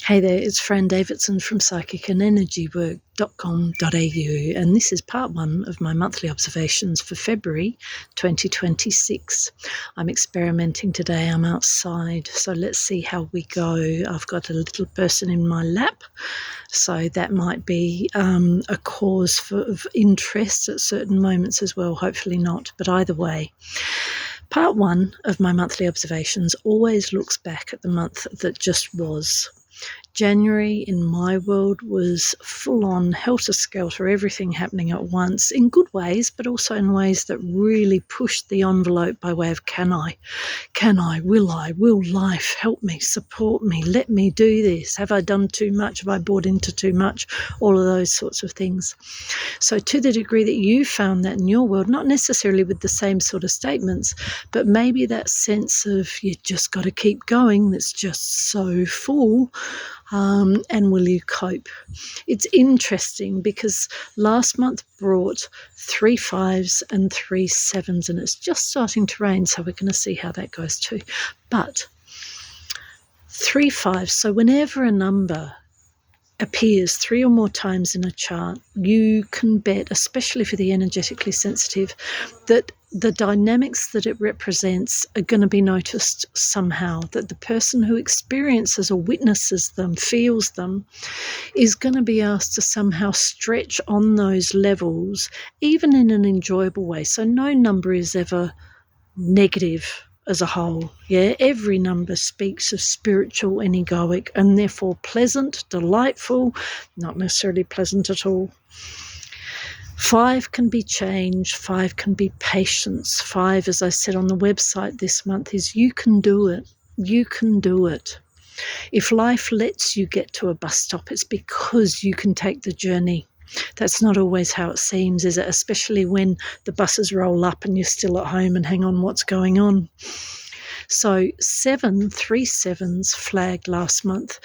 Hey there, it's Fran Davidson from psychicandenergywork.com.au, and this is part one of my monthly observations for February 2026. I'm experimenting today. I'm outside, so let's see how we go. I've got a little person in my lap, so that might be a cause of interest at certain moments as well. Hopefully not, but either way. Part one of my monthly observations always looks back at the month that just was. January in my world was full on, helter-skelter, everything happening at once, in good ways, but also in ways that really pushed the envelope by way of can I, will life help me, support me, let me do this, have I done too much, have I bought into too much, all of those sorts of things. So to the degree that you found that in your world, not necessarily with the same sort of statements, but maybe that sense of you just got to keep going, that's just so full, and will you cope? It's interesting because last month brought 3 5s and 3 7s, and it's just starting to rain, so we're going to see how that goes too. But 3 5s, so whenever a number appears 3 or more times in a chart, you can bet, especially for the energetically sensitive, that the dynamics that it represents are going to be noticed somehow, that the person who experiences or witnesses them, feels them, is going to be asked to somehow stretch on those levels, even in an enjoyable way. So no number is ever negative as a whole. Yeah, every number speaks of spiritual and egoic, and therefore pleasant, delightful, not necessarily pleasant at all. 5 can be change, 5 can be patience. 5, as I said on the website this month, is you can do it. You can do it. If life lets you get to a bus stop, it's because you can take the journey. That's not always how it seems, is it? Especially when the buses roll up and you're still at home and hang on, what's going on? So 3 7s flagged last month.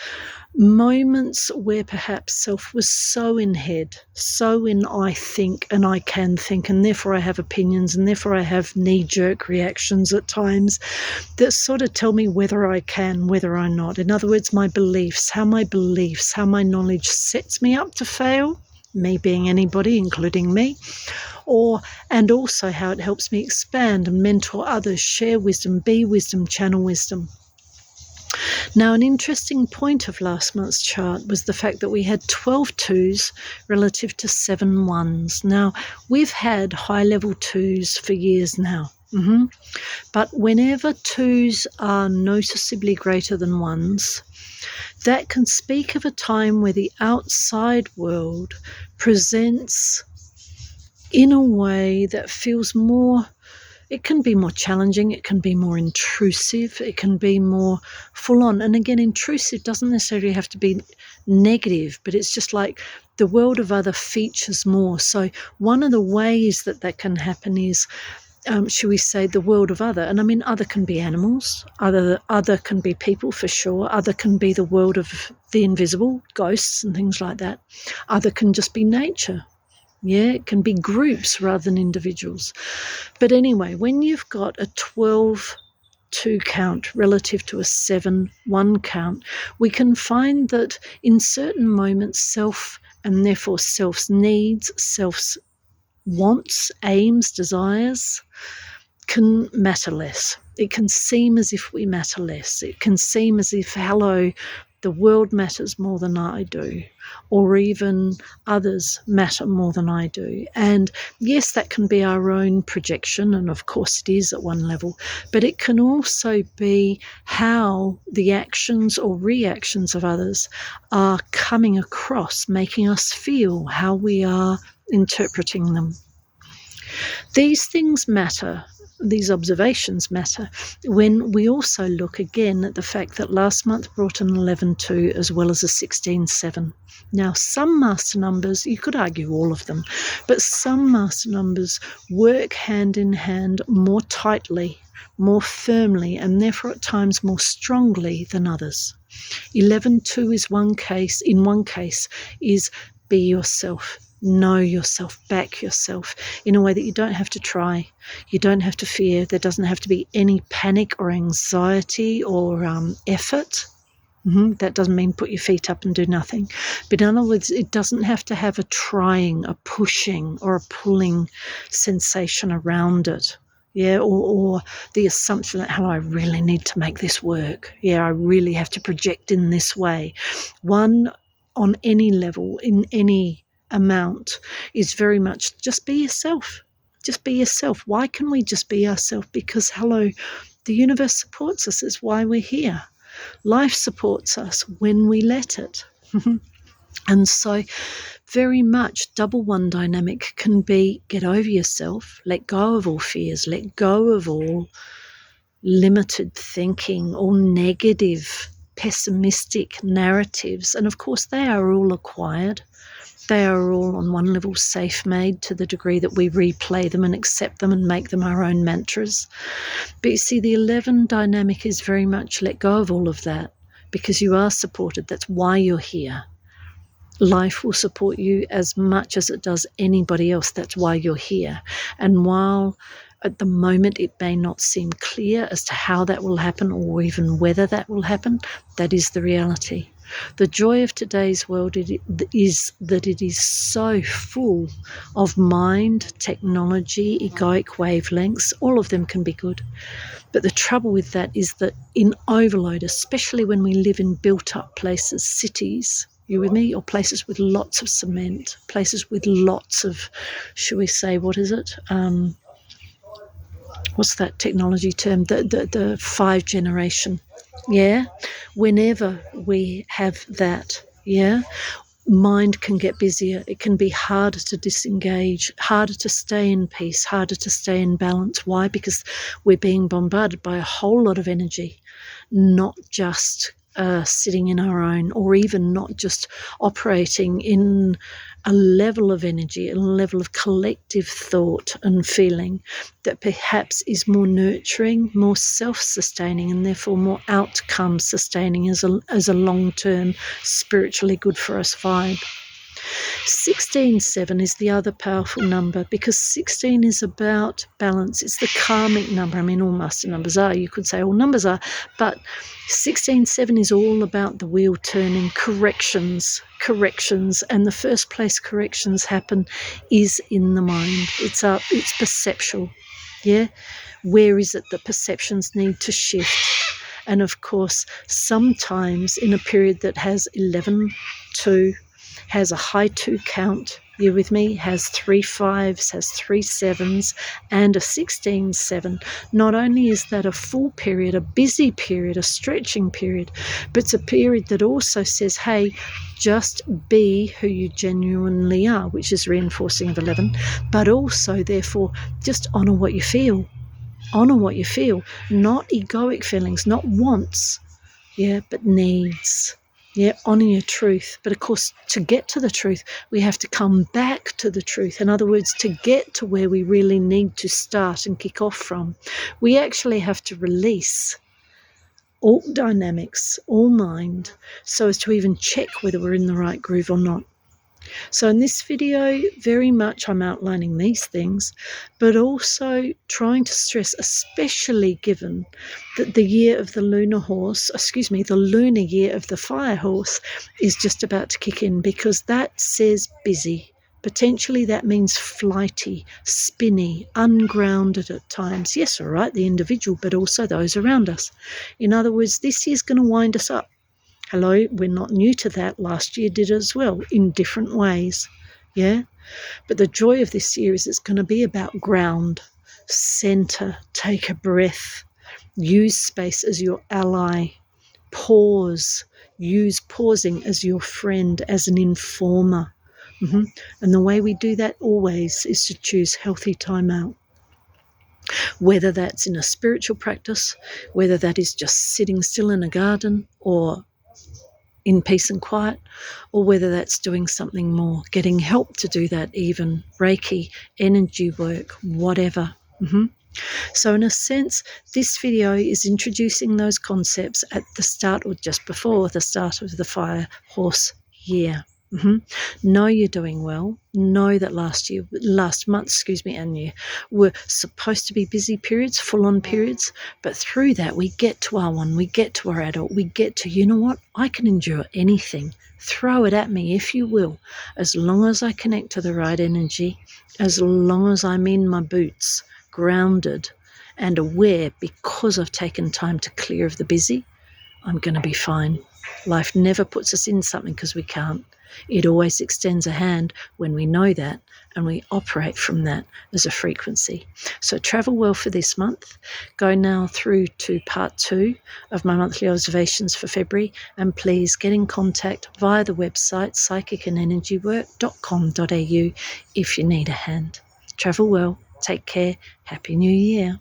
Moments where perhaps self was so in head, so in I think and I can think, and therefore I have opinions, and therefore I have knee-jerk reactions at times that sort of tell me whether I can, whether I'm not. In other words, my beliefs, how my knowledge sets me up to fail, me being anybody, including me, and also how it helps me expand and mentor others, share wisdom, be wisdom, channel wisdom. Now, an interesting point of last month's chart was the fact that we had 12 2s relative to 7 1s. Now, we've had high-level 2s for years now. But whenever 2s are noticeably greater than 1s, that can speak of a time where the outside world presents in a way that feels more, it can be more challenging, it can be more intrusive, it can be more full on. And again, intrusive doesn't necessarily have to be negative, but it's just like the world of other features more. So one of the ways that can happen is, should we say, the world of other. And I mean, other can be animals, other can be people for sure, other can be the world of the invisible, ghosts and things like that. Other can just be nature. Yeah, it can be groups rather than individuals. But anyway, when you've got a 12 2 count relative to a 7 1 count, we can find that in certain moments self, and therefore self's needs, self's wants, aims, desires, can matter less. It can seem as if we matter less. It can seem as if, hello, the world matters more than I do, or even others matter more than I do. And yes, that can be our own projection, and of course it is at one level, but it can also be how the actions or reactions of others are coming across, making us feel, how we are interpreting them. These things matter. These observations matter when we also look again at the fact that last month brought an 11 2 as well as a 16 7. Now, some master numbers, you could argue all of them, but some master numbers work hand in hand more tightly, more firmly, and therefore at times more strongly than others. 11 2 is one case is be yourself. Know yourself, back yourself in a way that you don't have to try, you don't have to fear, there doesn't have to be any panic or anxiety or effort. That doesn't mean put your feet up and do nothing. But in other words, it doesn't have to have a trying, a pushing, or a pulling sensation around it. Yeah, or the assumption that, hello, I really need to make this work. Yeah, I really have to project in this way. One, on any level, in any amount, is very much just be yourself. Just be yourself. Why can we just be ourselves? Because, hello, the universe supports us. It's why we're here. Life supports us when we let it. And so very much double one dynamic can be get over yourself, let go of all fears, let go of all limited thinking, all negative, pessimistic narratives. And of course, they are all acquired. They are all on one level safe made to the degree that we replay them and accept them and make them our own mantras. But you see, the 11 dynamic is very much let go of all of that because you are supported. That's why you're here. Life will support you as much as it does anybody else. That's why you're here. And while at the moment it may not seem clear as to how that will happen or even whether that will happen, that is the reality. The joy of today's world is that it is so full of mind, technology, egoic wavelengths. All of them can be good. But the trouble with that is that in overload, especially when we live in built-up places, cities, you with me? Or places with lots of cement, places with lots of, shall we say, what is it? What's that technology term? The 5 generation. Yeah? Whenever we have that, yeah, mind can get busier. It can be harder to disengage, harder to stay in peace, harder to stay in balance. Why? Because we're being bombarded by a whole lot of energy, not just sitting in our own, or even not just operating in a level of energy, a level of collective thought and feeling that perhaps is more nurturing, more self-sustaining, and therefore more outcome sustaining as a long-term spiritually good for us vibe. 16-7 is the other powerful number because 16 is about balance. It's the karmic number. I mean, all master numbers are. You could say all numbers are. But 16-7 is all about the wheel turning, corrections. And the first place corrections happen is in the mind. It's perceptual. Yeah? Where is it that perceptions need to shift? And of course, sometimes in a period that has 11-2, has a high 2 count, you with me, has 3 5s, has 3 7s, and a 16-7. Not only is that a full period, a busy period, a stretching period, but it's a period that also says, hey, just be who you genuinely are, which is reinforcing of 11, but also, therefore, just honour what you feel. Honour what you feel, not egoic feelings, not wants, yeah, but needs. Yeah, honour your truth. But of course, to get to the truth, we have to come back to the truth. In other words, to get to where we really need to start and kick off from, we actually have to release all dynamics, all mind, so as to even check whether we're in the right groove or not. So in this video, very much I'm outlining these things, but also trying to stress, especially given that the year of the lunar year of the fire horse is just about to kick in, because that says busy. Potentially that means flighty, spinny, ungrounded at times. Yes, all right, the individual, but also those around us. In other words, this year's going to wind us up. Hello, we're not new to that. Last year did as well, in different ways. Yeah? But the joy of this year is it's going to be about ground, center, take a breath, use space as your ally, pause, use pausing as your friend, as an informer. And the way we do that always is to choose healthy time out. Whether that's in a spiritual practice, whether that is just sitting still in a garden or in peace and quiet, or whether that's doing something more, getting help to do that, even Reiki, energy work, whatever. So in a sense, this video is introducing those concepts at the start or just before the start of the fire horse year. Know you're doing well. Know that last month, and you were supposed to be busy periods, full-on periods, but through that we get to our one, we get to our adult, we get to, you know what, I can endure anything. Throw it at me if you will, as long as I connect to the right energy, as long as I'm in my boots, grounded and aware because I've taken time to clear of the busy, I'm going to be fine. Life never puts us in something because we can't. It always extends a hand when we know that and we operate from that as a frequency. So travel well for this month. Go now through to part 2 of my monthly observations for February, and please get in contact via the website psychicandenergywork.com.au if you need a hand. Travel well. Take care. Happy New Year.